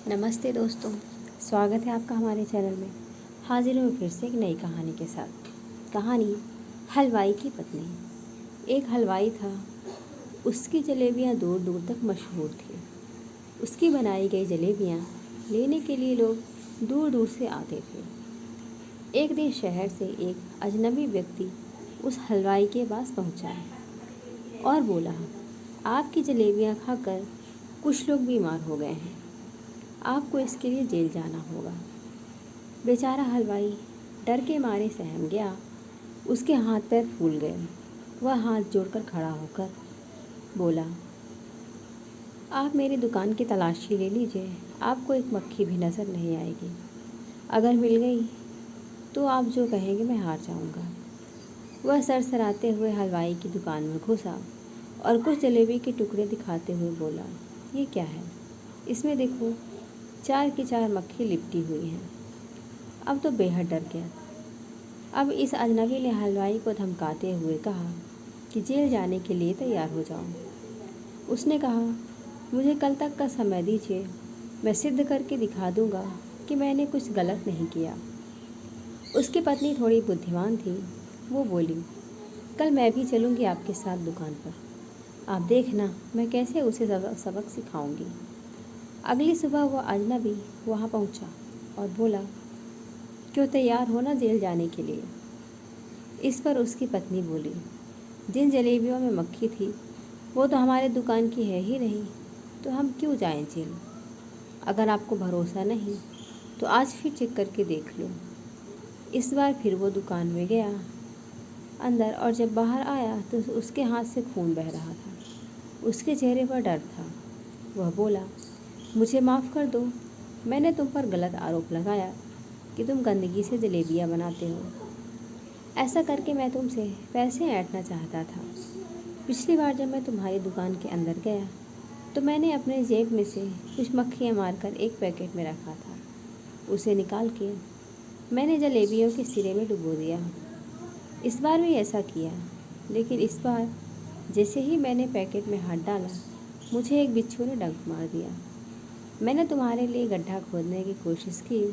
नमस्ते दोस्तों, स्वागत है आपका हमारे चैनल में। हाजिर हूँ फिर से एक नई कहानी के साथ। कहानी हलवाई की पत्नी। एक हलवाई था, उसकी जलेबियाँ दूर दूर तक मशहूर थी। उसकी बनाई गई जलेबियाँ लेने के लिए लोग दूर दूर से आते थे। एक दिन शहर से एक अजनबी व्यक्ति उस हलवाई के पास पहुँचा और बोला, आपकी जलेबियाँ खाकर कुछ लोग बीमार हो गए हैं, आपको इसके लिए जेल जाना होगा। बेचारा हलवाई डर के मारे सहम गया। उसके हाथ पैर फूल गए। वह हाथ जोड़कर खड़ा होकर बोला, आप मेरी दुकान की तलाशी ले लीजिए, आपको एक मक्खी भी नज़र नहीं आएगी। अगर मिल गई तो आप जो कहेंगे मैं हार जाऊंगा। वह सरसराते हुए हलवाई की दुकान में घुसा और कुछ जलेबी के टुकड़े दिखाते हुए बोला, ये क्या है? इसमें देखो, 4 की 4 मक्खी लिपटी हुई हैं। अब तो बेहद डर गया। अब इस अजनबी ने हलवाई को धमकाते हुए कहा कि जेल जाने के लिए तैयार हो जाओ। उसने कहा, मुझे कल तक का समय दीजिए, मैं सिद्ध करके दिखा दूंगा कि मैंने कुछ गलत नहीं किया। उसकी पत्नी थोड़ी बुद्धिमान थी। वो बोली, कल मैं भी चलूँगी आपके साथ दुकान पर, आप देखना मैं कैसे उसे सबक सिखाऊंगी। अगली सुबह वह अजनबी वहाँ पहुँचा और बोला, क्यों तैयार हो ना जेल जाने के लिए? इस पर उसकी पत्नी बोली, जिन जलेबियों में मक्खी थी वो तो हमारे दुकान की है ही नहीं, तो हम क्यों जाएं जेल? अगर आपको भरोसा नहीं तो आज फिर चेक करके देख लो। इस बार फिर वो दुकान में गया अंदर, और जब बाहर आया तो उसके हाथ से खून बह रहा था। उसके चेहरे पर डर था। वह बोला, मुझे माफ़ कर दो, मैंने तुम पर गलत आरोप लगाया कि तुम गंदगी से जलेबियाँ बनाते हो। ऐसा करके मैं तुमसे पैसे ऐंठना चाहता था। पिछली बार जब मैं तुम्हारी दुकान के अंदर गया तो मैंने अपने जेब में से कुछ मक्खियाँ मारकर एक पैकेट में रखा था। उसे निकाल के मैंने जलेबियों के सिरे में डुबो दिया। इस बार भी ऐसा किया, लेकिन इस बार जैसे ही मैंने पैकेट में हाथ डाला, मुझे एक बिच्छू ने डंक मार दिया। मैंने तुम्हारे लिए गड्ढा खोदने की कोशिश की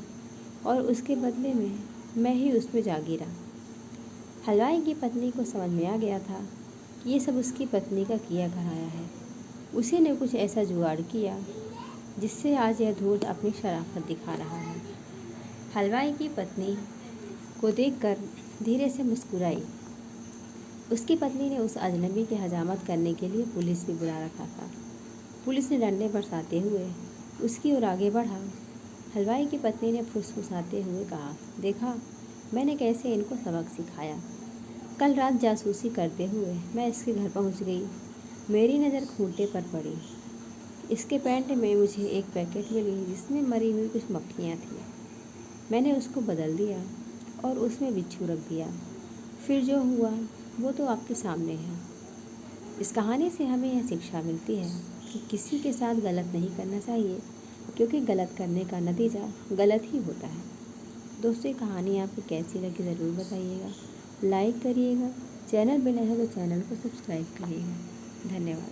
और उसके बदले में मैं ही उसमें जा गिरा। हलवाई की पत्नी को समझ में आ गया था कि ये सब उसकी पत्नी का किया कराया है। उसी ने कुछ ऐसा जुगाड़ किया जिससे आज यह धूर्त अपनी शराफत दिखा रहा है। हलवाई की पत्नी को देखकर धीरे से मुस्कुराई। उसकी पत्नी ने उस अजनबी की हजामत करने के लिए पुलिस भी बुला रखा था। पुलिस ने डंडे बरसाते हुए उसकी ओर आगे बढ़ा। हलवाई की पत्नी ने फुसफुसाते हुए कहा, देखा मैंने कैसे इनको सबक सिखाया। कल रात जासूसी करते हुए मैं इसके घर पहुंच गई। मेरी नज़र खूंटे पर पड़ी। इसके पैंट में मुझे एक पैकेट मिली जिसमें मरी हुई कुछ मक्खियाँ थी। मैंने उसको बदल दिया और उसमें बिच्छू रख दिया। फिर जो हुआ वो तो आपके सामने है। इस कहानी से हमें यह शिक्षा मिलती है कि किसी के साथ गलत नहीं करना चाहिए, क्योंकि गलत करने का नतीजा गलत ही होता है। दोस्तों, ये कहानी आपको कैसी लगी ज़रूर बताइएगा। लाइक करिएगा, चैनल पर नए हो तो चैनल को सब्सक्राइब करिएगा। धन्यवाद।